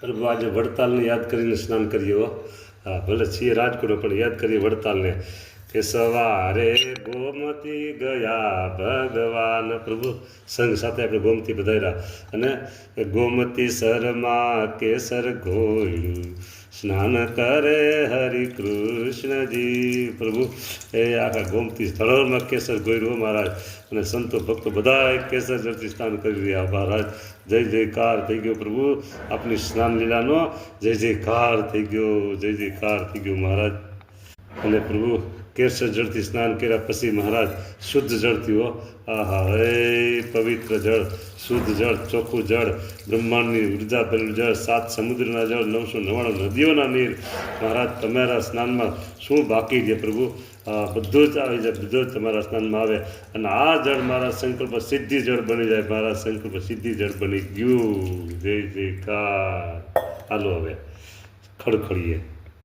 પ્રભુ આજે વડતાલને યાદ કરીને સ્નાન કરીએ હો. હા, ભલે છીએ રાજકોટ પણ યાદ કરીએ વડતાલને કે સવારે ગોમતી ગયા ભગવાન. પ્રભુ સંઘ સાથે આપણે ગોમતી બધાયરા અને ગોમતી સરમાં કેસર ઘોળ્યું સ્નાન કરે હરિ કૃષ્ણજી. પ્રભુ એ આખા ગોમતી સ્થળોમાં કેસર ગોળ્યું મહારાજ અને સંતો ભક્તો બધા કેસર જળથી સ્નાન કરી રહ્યા મહારાજ. જય જયકાર થઈ ગયો પ્રભુ, આપની સ્નાન લીલાનો જય જયકાર થઈ ગયો, જય જયકાર થઈ ગયો મહારાજ. અને પ્રભુ કેસર જળથી સ્નાન કર્યા પછી મહારાજ શુદ્ધ જળ થયો. આહા, હે પવિત્ર જળ, શુદ્ધ જળ, ચોખ્ખું જળ, બ્રહ્માંડની ઉર્જા ભરેલું જળ, 7 સમુદ્રના જળ, 999 નદીઓના નીર. મહારાજ તમારા સ્નાનમાં શું બાકી છે પ્રભુ? બધું જ આવી જાય, બધું જ તમારા સ્નાનમાં આવે અને આ જળ મારા સંકલ્પ સિદ્ધિ જળ બની જાય. મારા સંકલ્પ સિદ્ધિ જળ બની ગયું. જય જયકાર. હાલો હવે ખડખડીએ.